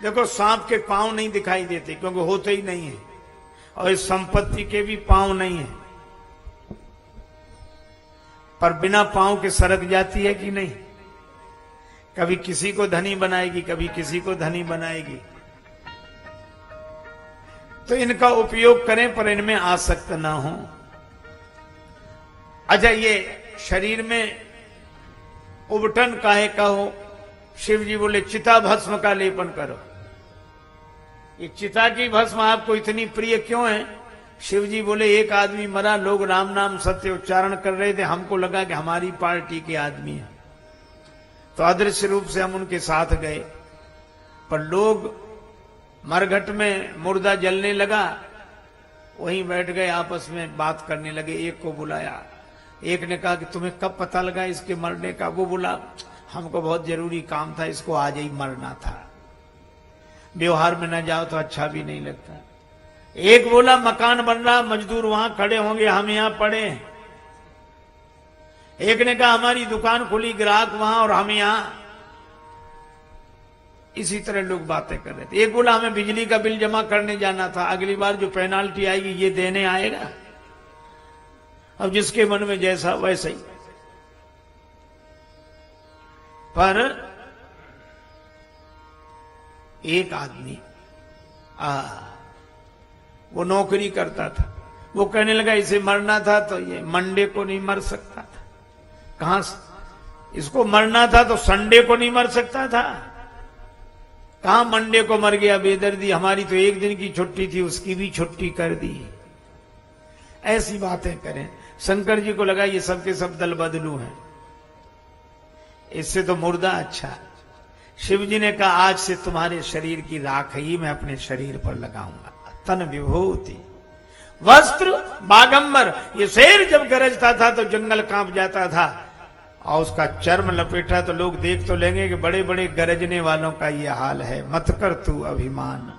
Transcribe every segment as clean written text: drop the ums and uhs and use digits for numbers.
देखो सांप के पांव नहीं दिखाई देते क्योंकि होते ही नहीं है, और इस संपत्ति के भी पांव नहीं है, पर बिना पांव के सरक जाती है कि नहीं? कभी किसी को धनी बनाएगी, कभी किसी को धनी बनाएगी। तो इनका उपयोग करें पर इनमें आसक्त ना हो। अच्छा, ये शरीर में उबटन काहे का हो? शिव जी बोले चिता भस्म का लेपन करो। ये चिता की भस्म आपको इतनी प्रिय क्यों है? शिव जी बोले एक आदमी मरा, लोग राम नाम सत्य उच्चारण कर रहे थे, हमको लगा कि हमारी पार्टी के आदमी है, तो अदृश्य रूप से हम उनके साथ गए, पर लोग मरघट में मुर्दा जलने लगा, वहीं बैठ गए, आपस में बात करने लगे। एक को बुलाया, एक ने कहा कि तुम्हें कब पता लगा इसके मरने का? वो बोला हमको बहुत जरूरी काम था, इसको आज ही मरना था, व्यवहार में न जाओ तो अच्छा भी नहीं लगता। एक बोला मकान बन रहा, मजदूर वहां खड़े होंगे, हम यहां पड़े हैं। एक ने कहा हमारी दुकान खुली, ग्राहक वहां और हम यहां। इसी तरह लोग बातें कर रहे थे। एक बोला हमें बिजली का बिल जमा करने जाना था, अगली बार जो पेनाल्टी आएगी ये देने आएगा। अब जिसके मन में जैसा वैसा ही। पर एक आदमी वो नौकरी करता था, वो कहने लगा इसे मरना था तो ये मंडे को नहीं मर सकता था। कहां इसको मरना था तो संडे को नहीं मर सकता था? कहां मंडे को मर गया बेदर्दी, हमारी तो एक दिन की छुट्टी थी, उसकी भी छुट्टी कर दी। ऐसी बातें करें। शंकर जी को लगा ये सब के सब दल बदलू हैं, इससे तो मुर्दा अच्छा। शिव जी ने कहा आज से तुम्हारे शरीर की राख ही मैं अपने शरीर पर लगाऊंगा। तन विभूति वस्त्र बागंबर। ये शेर जब गरजता था तो जंगल कांप जाता था, और उसका चर्म लपेटा तो लोग देख तो लेंगे कि बड़े बड़े गरजने वालों का ये हाल है। मत कर तू अभिमान।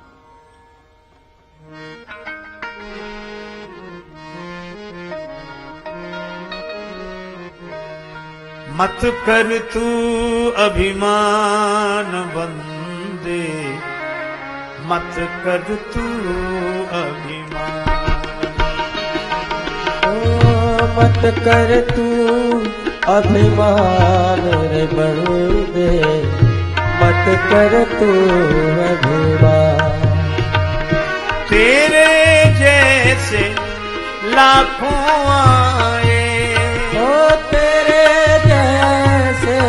मत कर तू अभिमान बंदे, मत कर तू अभिमान। मत कर तू अभिमान रे बंदे, मत कर तू अभिमान। तेरे जैसे लाखों आए, ओ तेरे जैसे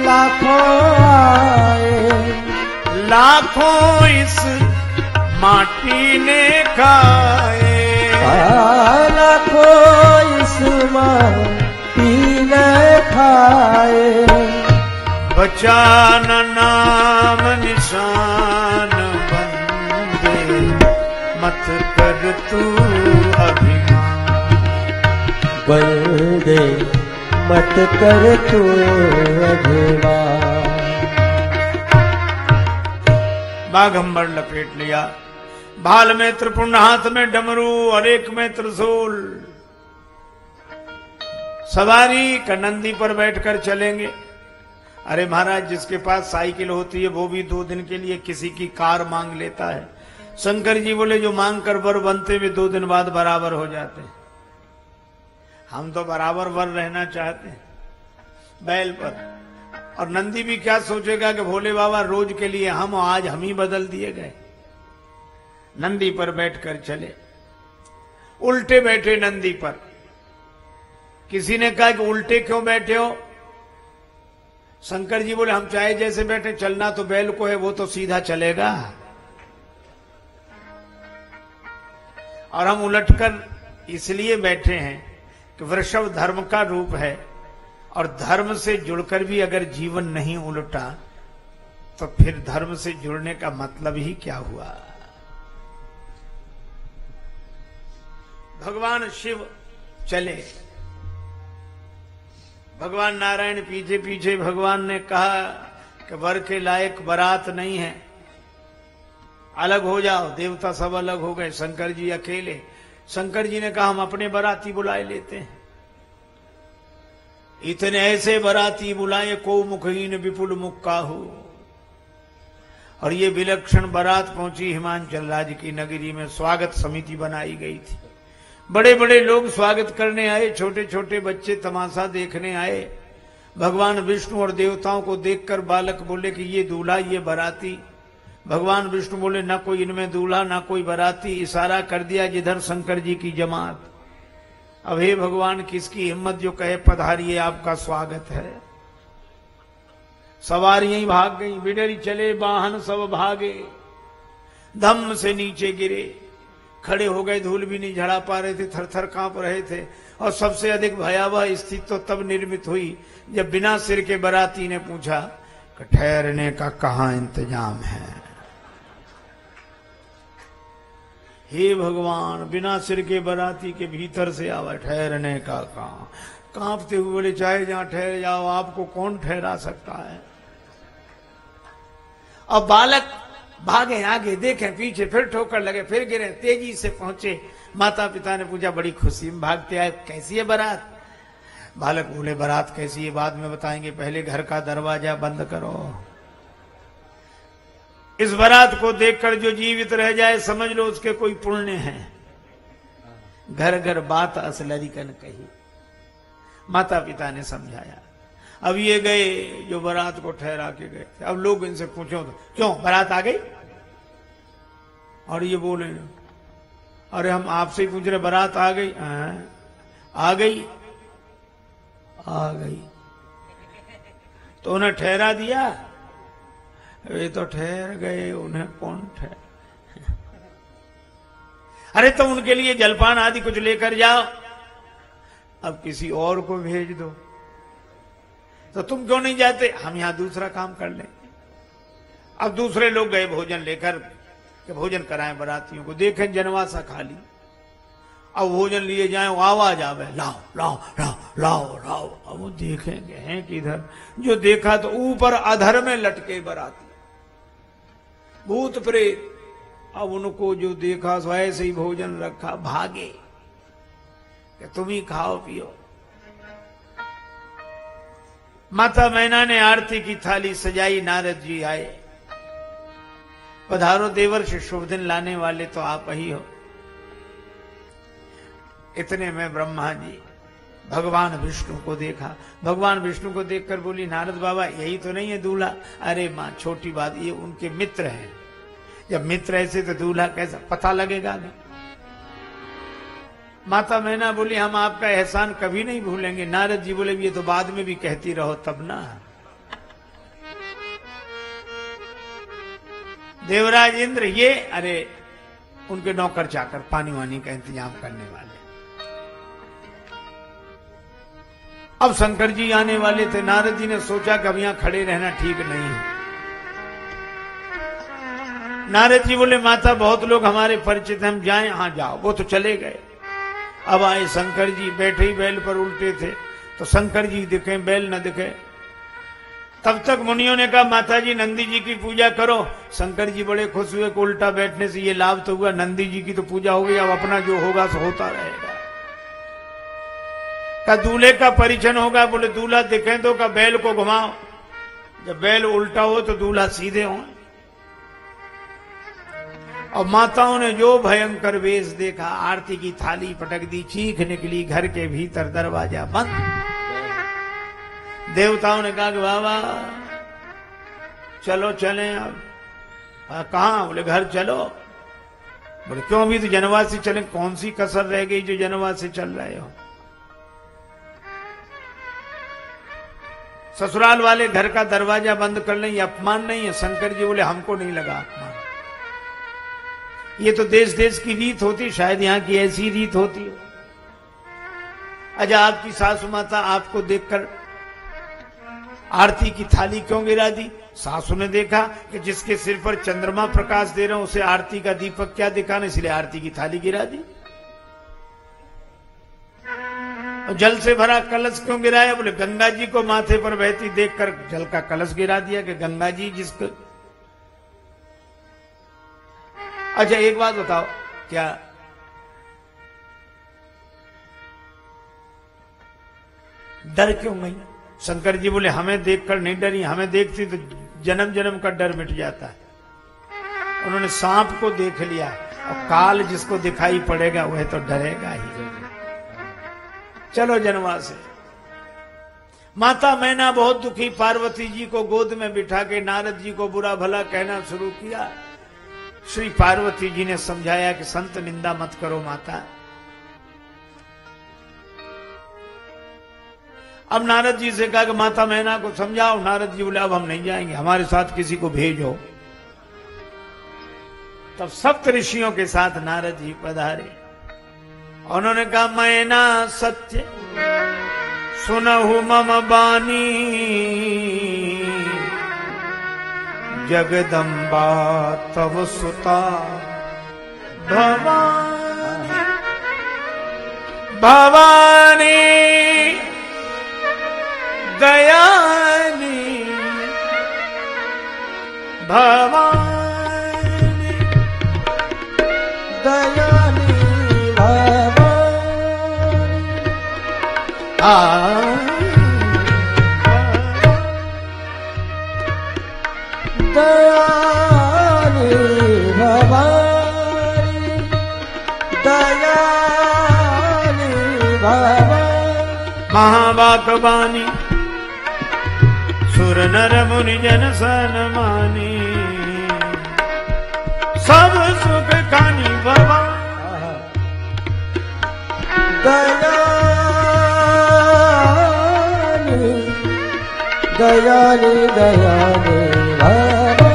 लाखों आए, लाखों इस माटी ने खाए। लाखों इस माटी ने खाए। बचा न नाम निशान बंदे, मत कर तू अभिमान। बंदे मत कर तू अभिमान। बाघंबर लपेट लिया, भाल में त्रिपुंड, हाथ में डमरू और एक में त्रिशूल। सवारी का नंदी पर बैठकर चलेंगे। अरे महाराज जिसके पास साइकिल होती है वो भी 2 दिन के लिए किसी की कार मांग लेता है। शंकर जी बोले जो मांग कर वर बनते हुए 2 दिन बाद बराबर हो जाते हैं। हम तो बराबर वर रहना चाहते हैं बैल पर। और नंदी भी क्या सोचेगा कि भोले बाबा रोज के लिए हम, आज हम ही बदल दिए गए। नंदी पर बैठकर चले, उल्टे बैठे नंदी पर। किसी ने कहा कि उल्टे क्यों बैठे हो? शंकर जी बोले हम चाहे जैसे बैठे, चलना तो बैल को है, वो तो सीधा चलेगा। और हम उलटकर इसलिए बैठे हैं कि वृषभ धर्म का रूप है, और धर्म से जुड़कर भी अगर जीवन नहीं उलटा तो फिर धर्म से जुड़ने का मतलब ही क्या हुआ? भगवान शिव चले, भगवान नारायण पीछे पीछे। भगवान ने कहा कि वर के लायक बारात नहीं है, अलग हो जाओ। देवता सब अलग हो गए, शंकर जी अकेले। शंकर जी ने कहा हम अपने बाराती बुलाए लेते हैं। इतने ऐसे बाराती बुलाए, को मुखहीन विपुल मुख काहू। और ये विलक्षण बारात पहुंची हिमांचल राज्य की नगरी में। स्वागत समिति बनाई गई थी, बड़े बड़े लोग स्वागत करने आए, छोटे छोटे बच्चे तमाशा देखने आए। भगवान विष्णु और देवताओं को देखकर बालक बोले कि ये दूल्हा ये बाराती। भगवान विष्णु बोले ना कोई इनमें दूल्हा ना कोई बाराती। इशारा कर दिया जिधर शंकर जी की जमात। अब हे भगवान, किसकी हिम्मत जो कहे पधारिए आपका स्वागत है। सवारियां ही भाग गई, बिडरी चले वाहन सब भागे, धम्म से नीचे गिरे, खड़े हो गए, धूल भी नहीं झड़ा पा रहे थे, थर थर कांप रहे थे। और सबसे अधिक भयावह स्थिति तो तब निर्मित हुई जब बिना सिर के बाराती ने पूछा कि ठहरने का कहां इंतजाम है। हे भगवान, बिना सिर के बाराती के भीतर से आवा, ठहरने का कहां। कांपते हुए बोले चाहे जहां ठहर जाओ, आपको कौन ठहरा सकता है। अब बालक भागे आगे, देखें पीछे, फिर ठोकर लगे, फिर गिरे, तेजी से पहुंचे। माता पिता ने पूछा, बड़ी खुशी में भागते आए, कैसी है बारात। बालक बोले बारात कैसी है बाद में बताएंगे, पहले घर का दरवाजा बंद करो। इस बारात को देखकर जो जीवित रह जाए समझ लो उसके कोई पुण्य है। घर घर बात असलरी कन कही। माता पिता ने समझाया। अब ये गए जो बारात को ठहरा के गए थे। अब लोग इनसे पूछो तो क्यों बारात आ गई, और ये बोले अरे हम आपसे ही पूछ रहे बारात आ गई। आ गई, आ गई तो उन्हें ठहरा दिया। वे तो ठहर गए, उन्हें कौन ठहर। अरे तो उनके लिए जलपान आदि कुछ लेकर जाओ। अब किसी और को भेज दो। तो तुम क्यों नहीं जाते, हम यहां दूसरा काम कर लेंगे। अब दूसरे लोग गए भोजन लेकर कि भोजन कराएं बारातियों को। देखें जनवासा खाली। अब भोजन लिए जाए, आवाज आवे लाओ लाओ लाओ लाओ लाओ। अब वो देखेंगे हैं किधर। जो देखा तो ऊपर अधर में लटके बाराती, भूत प्रेत। अब उनको जो देखा सो ऐसे ही भोजन रखा, भागे कि तुम ही खाओ पियो। माता मैना ने आरती की थाली सजाई, नारद जी आए। पधारो देवर्ष, शुभ दिन लाने वाले तो आप ही हो। इतने में ब्रह्मा जी भगवान विष्णु को देखा। भगवान विष्णु को देखकर बोली नारद बाबा यही तो नहीं है दूल्हा। अरे मां छोटी बात, ये उनके मित्र हैं। जब मित्र ऐसे तो दूल्हा कैसा पता लगेगा नहीं। माता मैना बोली हम आपका एहसान कभी नहीं भूलेंगे। नारद जी बोले ये तो बाद में भी कहती रहो तब ना। देवराज इंद्र ये अरे उनके नौकर चाकर पानी वानी का इंतजाम करने वाले। अब शंकर जी आने वाले थे। नारद जी ने सोचा कि अब यहां खड़े रहना ठीक नहीं है। नारद जी बोले माता बहुत लोग हमारे परिचित हैं, हम जाएं। हाँ जाओ। वो तो चले गए। अब आए शंकर जी, बैठे ही बैल पर उल्टे थे तो शंकर जी दिखे, बैल न दिखे। तब तक मुनियों ने कहा माता जी नंदी जी की पूजा करो। शंकर जी बड़े खुश हुए कि उल्टा बैठने से ये लाभ तो हुआ, नंदी जी की तो पूजा हो गई, अब अपना जो होगा सो होता रहेगा। का दूल्हे का परिचन होगा। बोले दूल्हा दिखे तो का बैल को घुमाओ। जब बैल उल्टा हो तो दूल्हा सीधे हो। और माताओं ने जो भयंकर वेश देखा, आरती की थाली पटक दी, चीख निकली, घर के भीतर दरवाजा बंद। देवताओं ने कहा कि बाबा चलो चलें। अब कहां? बोले घर चलो। बोले क्यों? अभी तो जनवासी चले। कौन सी कसर रह गई जो जनवासी चल रहे हो? ससुराल वाले घर का दरवाजा बंद कर लें, ये अपमान नहीं है। शंकर जी बोले हमको नहीं लगा अपमान, ये तो देश देश की रीत होती, शायद यहां की ऐसी रीत होती हो। अच्छा आपकी सासू माता आपको देखकर आरती की थाली क्यों गिरा दी? सासू ने देखा कि जिसके सिर पर चंद्रमा प्रकाश दे रहा हूं उसे आरती का दीपक क्या दिखाना, इसलिए आरती की थाली गिरा दी। और जल से भरा कलश क्यों गिराया? बोले गंगा जी को माथे पर बहती देखकर जल का कलश गिरा दिया कि गंगा जी जिसको। अच्छा एक बात बताओ, क्या डर क्यों नहीं? शंकर जी बोले हमें देखकर नहीं डरी, हमें देखती तो जन्म जन्म का डर मिट जाता है। उन्होंने सांप को देख लिया और काल जिसको दिखाई पड़ेगा वह तो डरेगा ही। चलो जनवास। माता मैना बहुत दुखी पार्वती जी को गोद में बिठा के नारद जी को बुरा भला कहना शुरू किया। श्री पार्वती जी ने समझाया कि संत निंदा मत करो माता। अब नारद जी से कहा कि माता मैना को समझाओ। नारद जी बोले अब हम नहीं जाएंगे, हमारे साथ किसी को भेजो। तब सप्त ऋषियों के साथ नारद जी पधारे। उन्होंने कहा मैना सत्य सुनहु मम बानी, जगदम्बा तव सुता भवानी। भवानी दयानी भवानी दयानी दयानी भवानी दयानी भवानी। महावाक्यवाणी सुर नर मुनि जन सनमानी, सब सुख खानी भवानी। दयानी दयानी दयानी भवानी।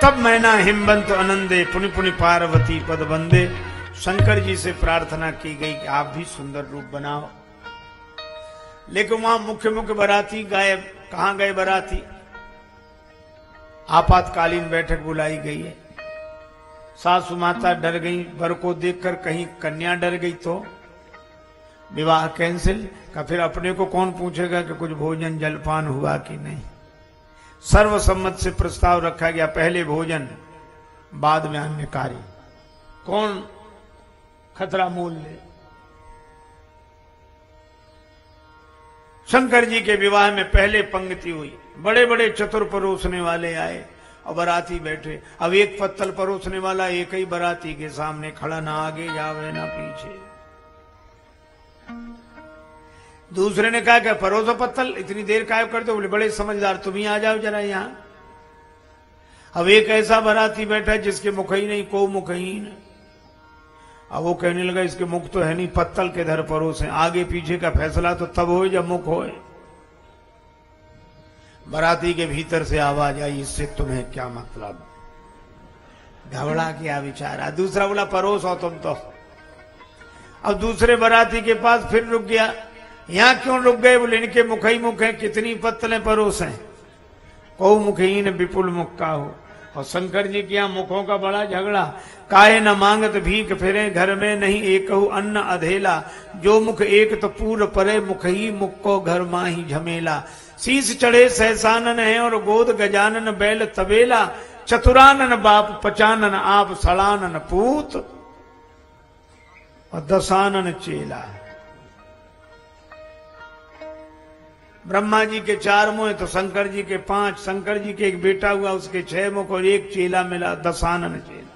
तब मैना हिमबंत आनंदे पुनि पुनि पार्वती पद बंदे। शंकर जी से प्रार्थना की गई कि आप भी सुंदर रूप बनाओ। लेकिन वहां मुख्य मुख्य बाराती गायब। कहां गए बाराती? आपातकालीन बैठक बुलाई गई है। सासु माता डर गई वर को देखकर, कहीं कन्या डर गई तो विवाह कैंसिल का। फिर अपने को कौन पूछेगा कि कुछ भोजन जलपान हुआ कि नहीं। सर्वसम्मत से प्रस्ताव रखा गया, पहले भोजन बाद में अन्य कार्य। कौन खतरा मोल ले। शंकर जी के विवाह में पहले पंक्ति हुई। बड़े बड़े चतुर परोसने वाले आए और बाराती बैठे। अब एक पत्तल परोसने वाला एक ही बाराती के सामने खड़ा, ना आगे जावे ना पीछे। दूसरे ने कहा कि परोसो पत्तल, इतनी देर कायब कर दो। बोले बड़े समझदार, तुम ही आ जाओ जरा यहां। अब एक ऐसा बाराती बैठा है जिसके मुख ही नहीं, को मुखहीन। अब वो कहने लगा इसके मुख तो है नहीं, पत्तल के धर परोस है। आगे पीछे का फैसला तो तब हो जब मुख होए। बाराती के भीतर से आवाज आई, इससे तुम्हें क्या मतलब? घबरा क्या विचारा। दूसरा बोला परोस हो तुम तो। अब दूसरे बाराती के पास फिर रुक गया। यहां क्यों रुक गए? बोले इनके मुख ही मुख है, कितनी पत्तलें परोस हैं। को मुखहीन विपुल मुख का हो। और शंकर जी के यहाँ मुखों का बड़ा झगड़ा। काहे न मांगत भीख फिरे, घर में नहीं एकहु अन्न अधेला। जो मुख एक तो पूर परे, मुख ही मुख को घर माही झमेला। शीस चढ़े सहसानन है और गोद गजानन बैल तबेला। चतुरानन बाप पचानन आप सड़ानन पूत और दसानन चेला। ब्रह्मा जी के 4 मुंह तो शंकर जी के 5। शंकर जी के एक बेटा हुआ, उसके 6 मुख और एक चेला मिला, दसानन चेला।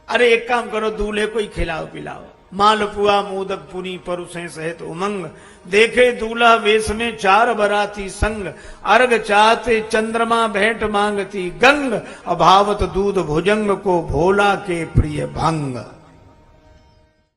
अरे एक काम करो, दूल्हे को ही खिलाओ पिलाओ। मालपुआ मोदक पुरी परुसें सहित उमंग। देखे दूल्हा वेश में 4 बराती संग। अर्घ चाहते चंद्रमा भेंट मांगती गंग। अभावत दूध भुजंग को भोला के प्रिय भंग।